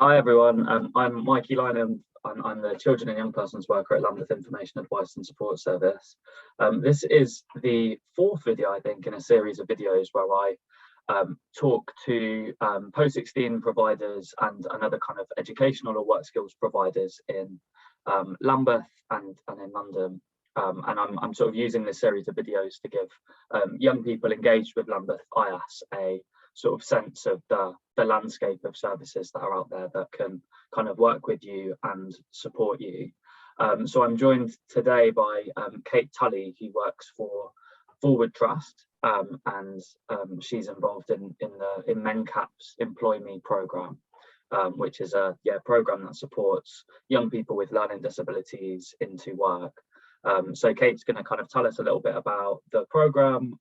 Hi everyone, I'm Mikey Lynam. I'm the Children and Young Persons Worker at Lambeth Information Advice and Support Service. This is the fourth video, I think, in a series of videos where I talk to post-16 providers and other kind of educational or work skills providers in Lambeth and in London. And I'm sort of using this series of videos to give young people engaged with Lambeth IASS a sort of sense of the landscape of services that are out there that can kind of work with you and support you. So I'm joined today by Kate Tulley, who works for Forward Trust, and she's involved in Mencap's Employ Me programme, which is a programme that supports young people with learning disabilities into work. So Kate's going to kind of tell us a little bit about the programme,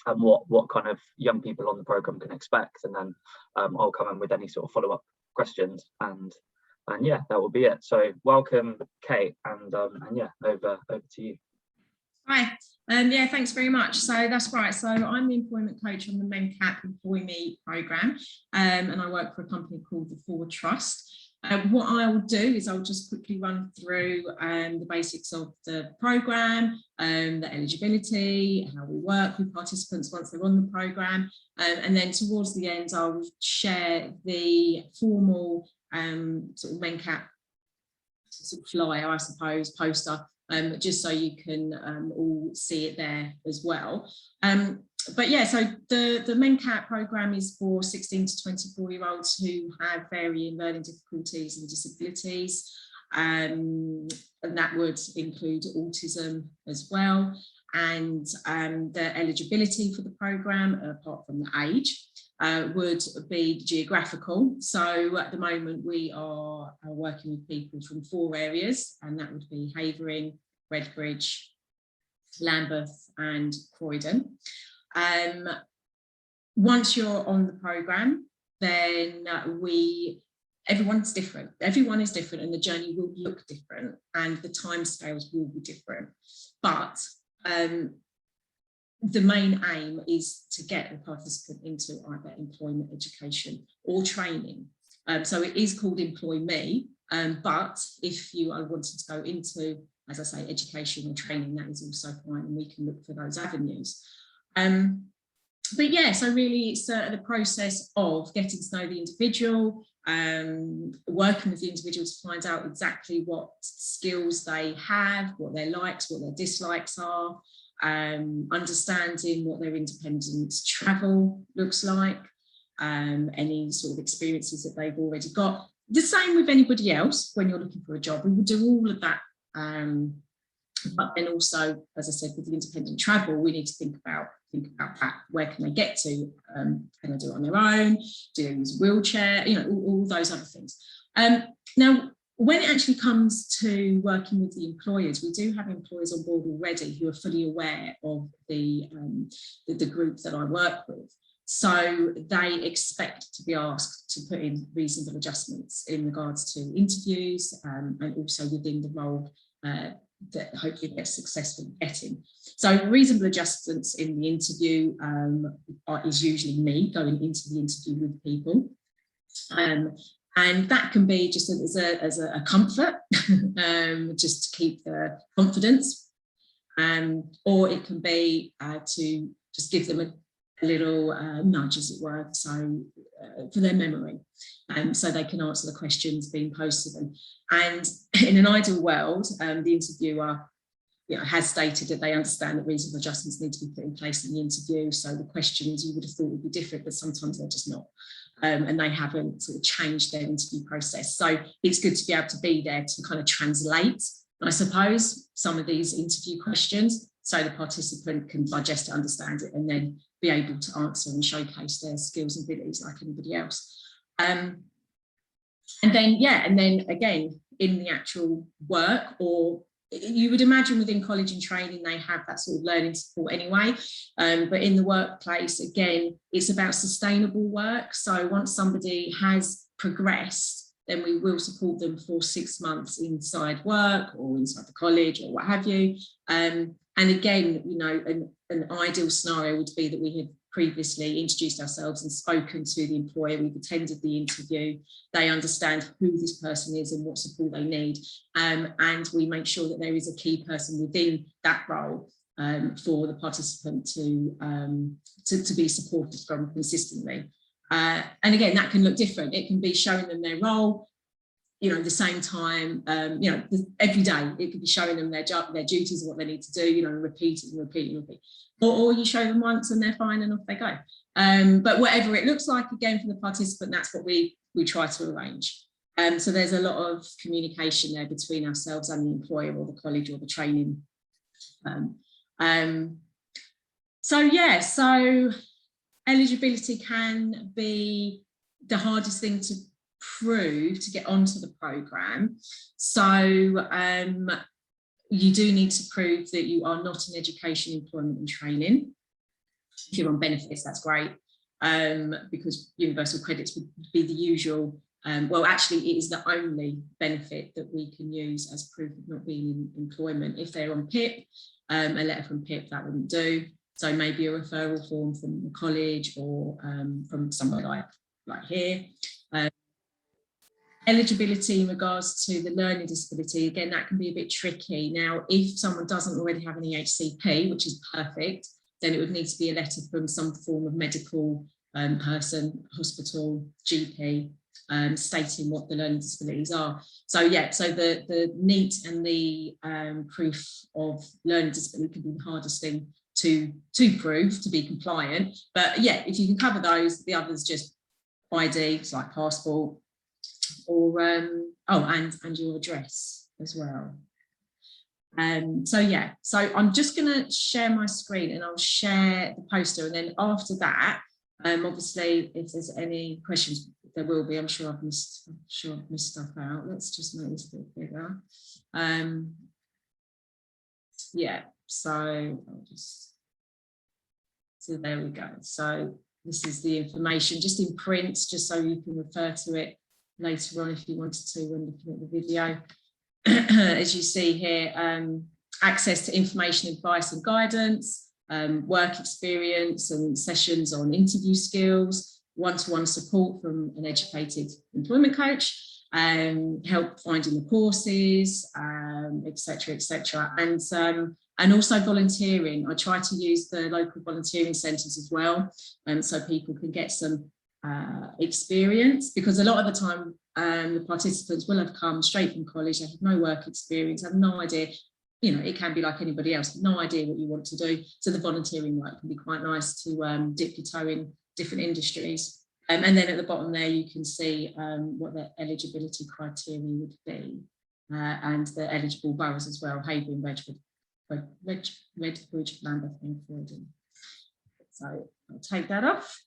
and what kind of young people on the programme can expect, and then I'll come in with any sort of follow-up questions, and yeah, that will be it. So welcome, Kate, and yeah, over to you. Hi, yeah, thanks very much. So that's right. So I'm the employment coach on the Mencap Employ Me programme, and I work for a company called the Forward Trust. What I'll do is I'll just quickly run through the basics of the programme, the eligibility, how we work with participants once they're on the programme, and then towards the end I'll share the formal sort of Mencap sort of flyer, I suppose, poster, just so you can all see it there as well. But yeah, so the Mencap programme is for 16 to 24-year-olds who have varying learning difficulties and disabilities, and that would include autism as well. And the eligibility for the programme, apart from the age, would be geographical. So at the moment we are working with people from 4 areas, and that would be Havering, Redbridge, Lambeth and Croydon. Once you're on the programme, then everyone's different. Everyone is different, and the journey will look different, and the timescales will be different. But the main aim is to get the participant into either employment, education or training. So it is called Employ Me, but if you are wanting to go into, as I say, education or training, that is also fine, and we can look for those avenues. But yeah, so really it's the process of getting to know the individual, working with the individual to find out exactly what skills they have, what their likes, what their dislikes are, understanding what their independent travel looks like, any sort of experiences that they've already got. The same with anybody else when you're looking for a job. We will do all of that. But then also, as I said, with the independent travel, we need to think about that. Where can they get to? Can they do it on their own? Do they use a wheelchair? You know, all those other things. Now, when it actually comes to working with the employers, we do have employers on board already who are fully aware of the group that I work with. So they expect to be asked to put in reasonable adjustments in regards to interviews, and also within the role that hopefully they're successful getting. So reasonable adjustments in the interview is usually me going into the interview with people. And that can be just as a comfort, just to keep the confidence, or it can be to just give them a little nudge, as it were, so for their memory, so they can answer the questions being posed to them. And in an ideal world, the interviewer has stated that they understand that reasonable adjustments need to be put in place in the interview, so the questions you would have thought would be different, but sometimes they're just not, and they haven't sort of changed their interview process. So it's good to be able to be there to kind of translate, I suppose, some of these interview questions, so the participant can digest it, understand it, and then be able to answer and showcase their skills and abilities like anybody else. And then again, in the actual work, or you would imagine within college and training, they have that sort of learning support anyway. But in the workplace, again, it's about sustainable work. So once somebody has progressed, then we will support them for 6 months inside work or inside the college or what have you. And again, you know, an ideal scenario would be that we previously introduced ourselves and spoken to the employer. We've attended the interview. They understand who this person is and what support they need. And we make sure that there is a key person within that role for the participant to be supported from consistently. And again, that can look different. It can be showing them their role, at the same time, every day. It could be showing them their duties and what they need to do, repeat and repeat and repeat. Or you show them once and they're fine and off they go. But whatever it looks like, again, for the participant, that's what we try to arrange. So there's a lot of communication there between ourselves and the employer or the college or the training. So eligibility can be the hardest thing to prove to get onto the programme. So you do need to prove that you are not in education, employment and training. If you're on benefits, that's great, because universal credits would be the usual. Well, actually, it is the only benefit that we can use as proof of not being in employment. If they're on PIP, a letter from PIP, that wouldn't do. So maybe a referral form from the college or from somewhere like here. Eligibility in regards to the learning disability, again, that can be a bit tricky. Now, if someone doesn't already have an EHCP, which is perfect, then it would need to be a letter from some form of medical person, hospital, GP, stating what the learning disabilities are. So yeah, so the NEET and the proof of learning disability can be the hardest thing to prove, to be compliant. But yeah, if you can cover those, the others just ID, like passport, or and your address as well. So yeah, so I'm just going to share my screen and I'll share the poster, and then after that, obviously if there's any questions, there will be. I'm sure I've missed stuff out. Let's just make this a bit bigger. Yeah, so I'll just, so there we go. So this is the information just in print, just so you can refer to it later on if you wanted to when looking at the video. As you see here, access to information, advice and guidance, work experience and sessions on interview skills, one-to-one support from an educated employment coach, help finding the courses, etc., etc. And also volunteering. I try to use the local volunteering centres as well, so people can get some experience, because a lot of the time the participants will have come straight from college, they have no work experience, have no idea, it can be like anybody else, no idea what you want to do. So the volunteering work can be quite nice to dip your toe in different industries. And then at the bottom there you can see what the eligibility criteria would be, and the eligible boroughs as well: Havering, Redbridge, Lambeth and Croydon. So I'll take that off.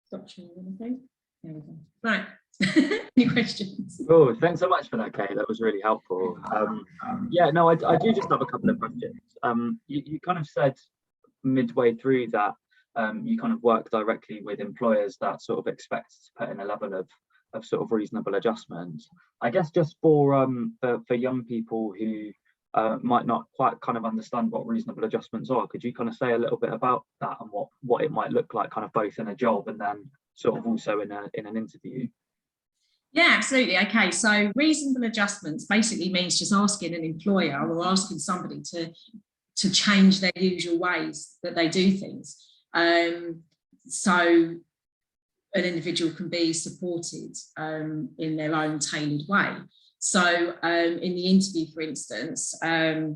Stop sharing anything. There we go. Right. Any questions? Oh, thanks so much for that, Kate. That was really helpful. Yeah, no, I do just have a couple of questions. You kind of said midway through that you kind of work directly with employers that sort of expect to put in a level of sort of reasonable adjustments. I guess just for young people who might not quite kind of understand what reasonable adjustments are, could you kind of say a little bit about that and what it might look like, kind of both in a job and then sort of also in an interview? Yeah, absolutely. Okay, so reasonable adjustments basically means just asking an employer or asking somebody to change their usual ways that they do things. So an individual can be supported in their own tailored way. So in the interview, for instance, as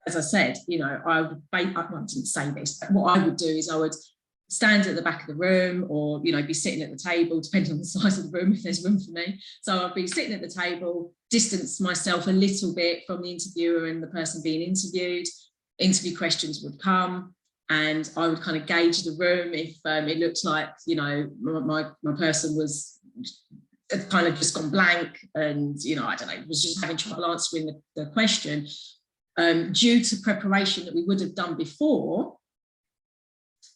I said, I didn't say this, but what I would do is I would stand at the back of the room, or be sitting at the table, depending on the size of the room, if there's room for me. So I'd be sitting at the table, distance myself a little bit from the interviewer and the person being interviewed. Interview questions would come, and I would kind of gauge the room. If it looked like my person was kind of just gone blank, and I don't know, was just having trouble answering the question, due to preparation that we would have done before,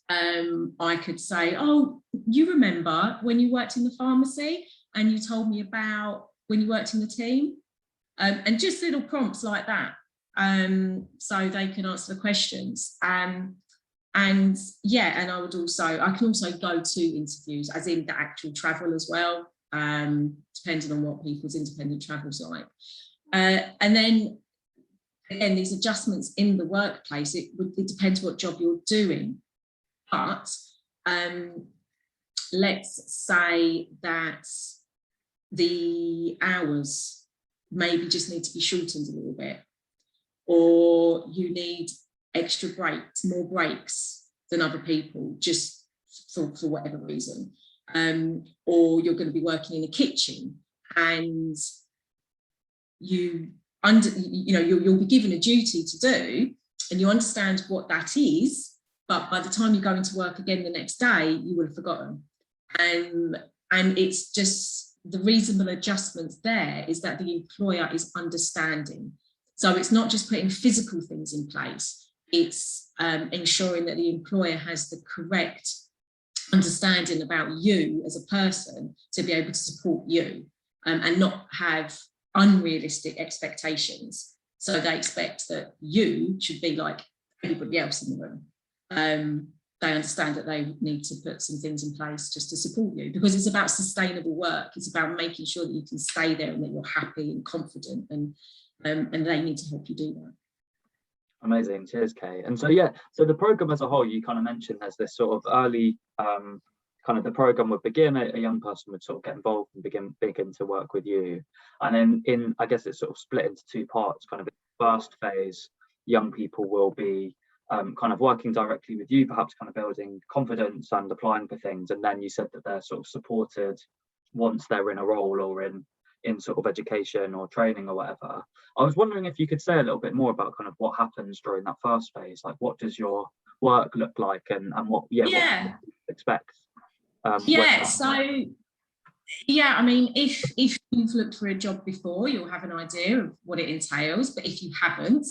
I could say, oh, you remember when you worked in the pharmacy and you told me about when you worked in the team? And just little prompts like that, so they can answer the questions. And yeah, and I can also go to interviews, as in the actual travel as well, depending on what people's independent travel's like. And then again, these adjustments in the workplace, it depends what job you're doing. But let's say that the hours maybe just need to be shortened a little bit, or you need extra breaks, more breaks than other people, just for whatever reason. Or you're going to be working in a kitchen and you'll be given a duty to do, and you understand what that is, but by the time you go into work again the next day, you will have forgotten. And it's just the reasonable adjustments there is that the employer is understanding. So it's not just putting physical things in place, it's ensuring that the employer has the correct understanding about you as a person to be able to support you, and not have unrealistic expectations. So they expect that you should be like everybody else in the room. They understand that they need to put some things in place just to support you, because it's about sustainable work. It's about making sure that you can stay there and that you're happy and confident, and they need to help you do that. Amazing, cheers, Kate. And so yeah, so the program as a whole, you kind of mentioned there's this sort of early kind of the program would begin, a young person would sort of get involved and begin to work with you, and then in, I guess it's sort of split into two parts. Kind of the first phase, young people will be kind of working directly with you, perhaps kind of building confidence and applying for things, and then you said that they're sort of supported once they're in a role or in sort of education or training or whatever. I was wondering if you could say a little bit more about kind of what happens during that first phase, like what does your work look like, and what what you expect. I mean, if you've looked for a job before, you'll have an idea of what it entails, but if you haven't,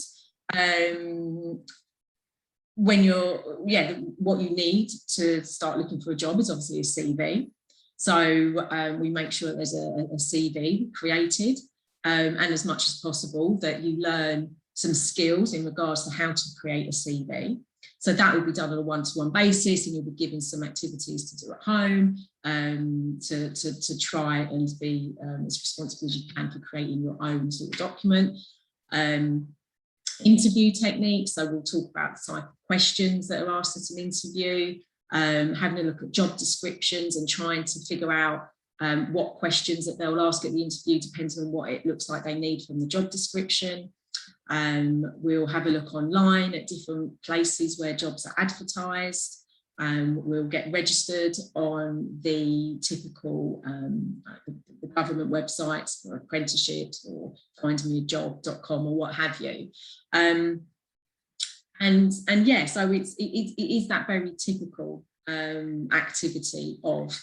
what you need to start looking for a job is obviously a CV. So we make sure that there's a CV created, and as much as possible that you learn some skills in regards to how to create a CV. So that will be done on a one-to-one basis, and you'll be given some activities to do at home, to try and be as responsible as you can for creating your own sort of document. Interview techniques, so we'll talk about the type of questions that are asked at an interview, having a look at job descriptions and trying to figure out what questions that they'll ask at the interview, depending on what it looks like they need from the job description. We'll have a look online at different places where jobs are advertised. We'll get registered on the typical the government websites for apprenticeships or findmeajob.com or what have you. And yeah, so it is that very typical activity of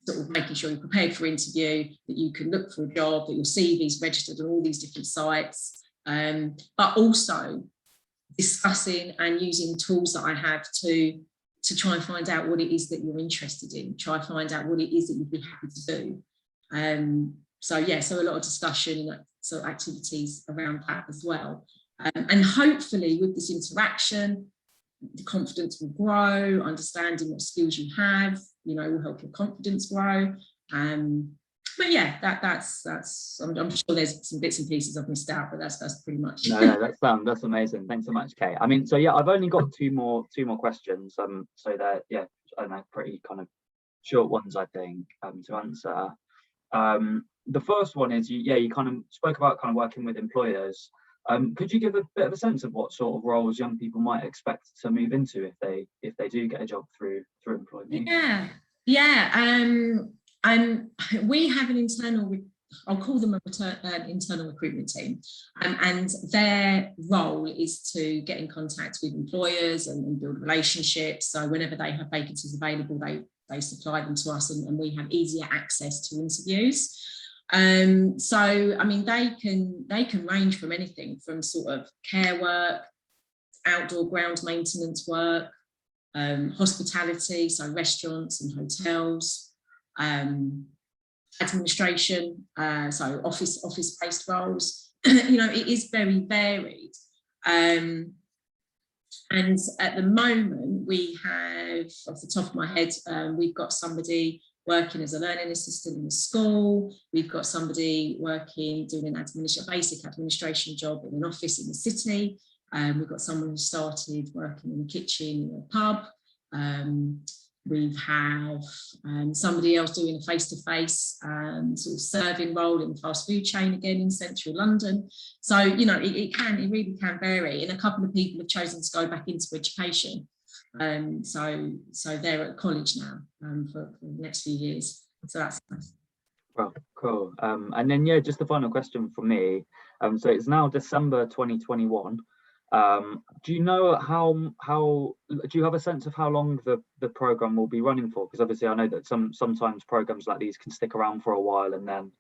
sort of making sure you're prepared for interview, that you can look for a job, that your CV is registered on all these different sites, but also discussing and using tools that I have to try and find out what it is that you're interested in, try and find out what it is that you'd be happy to do. So a lot of discussion and sort of activities around that as well. And hopefully with this interaction, the confidence will grow, understanding what skills you have, will help your confidence grow. But yeah, that's I'm sure there's some bits and pieces I've missed out, but that's pretty much. No, that's amazing. Thanks so much, Kate. I mean, so yeah, I've only got two more questions. So they're I don't know, pretty kind of short ones, I think, to answer. The first one is you kind of spoke about kind of working with employers. Could you give a bit of a sense of what sort of roles young people might expect to move into if they do get a job through Employ Me? And we have an internal, I'll call them an internal recruitment team, and their role is to get in contact with employers and build relationships. So whenever they have vacancies available, they supply them to us, and we have easier access to interviews. So I mean, they can range from anything from sort of care work, outdoor ground maintenance work, hospitality, so restaurants and hotels, administration, so office-based roles. You know, it is very varied. And at the moment, we have, off the top of my head, we've got somebody working as a learning assistant in a school. We've got somebody working, doing a basic administration job in an office in the city. We've got someone who started working in the kitchen in a pub. We have somebody else doing a face-to-face sort of serving role in the fast food chain again in central London. So, you know, it really can vary. And a couple of people have chosen to go back into education. So they're at college now for the next few years. So that's nice. Well, cool. And then, yeah, just the final question from me. So it's now December 2021. Do you know how do you have a sense of how long the program will be running for? Because obviously I know that sometimes programs like these can stick around for a while and then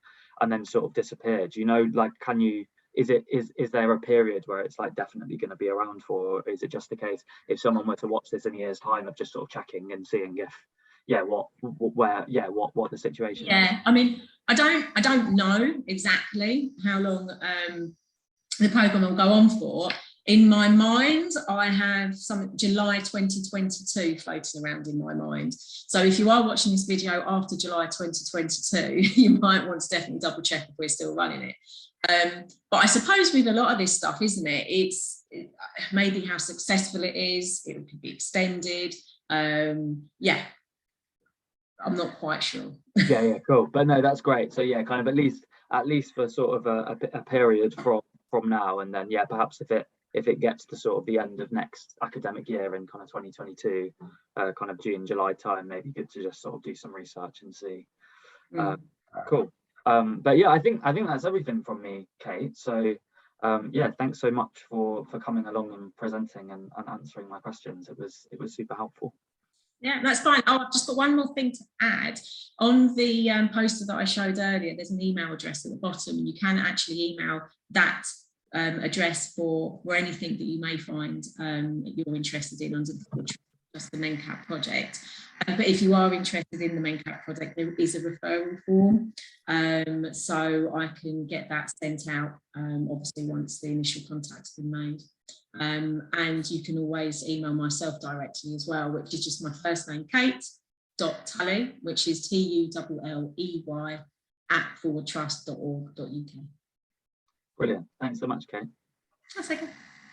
sort of disappear. Do you know, like, is there a period where it's like definitely going to be around for, or is it just the case if someone were to watch this in a year's time of just sort of checking and seeing if what the situation is? I mean, I don't know exactly how long the program will go on for. In my mind, I have some July 2022 floating around in my mind. So if you are watching this video after July 2022, you might want to definitely double check if we're still running it. But I suppose with a lot of this stuff, isn't it? It's maybe how successful it is. It could be extended. Yeah, I'm not quite sure. Yeah, cool. But no, that's great. So yeah, kind of at least for sort of a period from now, and then yeah, perhaps if it gets to sort of the end of next academic year in kind of 2022, kind of June, July time, maybe good to just sort of do some research and see. Cool. But yeah, I think that's everything from me, Kate. So yeah, thanks so much for coming along and presenting and answering my questions. It was super helpful. Yeah, that's fine. Oh, I've just got one more thing to add. On the poster that I showed earlier, there's an email address at the bottom, and you can actually email that address for anything that you may find you're interested in under just the Mencap project. But if you are interested in the Mencap project, there is a referral form, so I can get that sent out obviously once the initial contact's been made. And you can always email myself directly as well, which is just my first name, Kate.Tulley, which is TULLEY @forwardtrust.org.uk. Brilliant. Thanks so much, Kate. That's okay.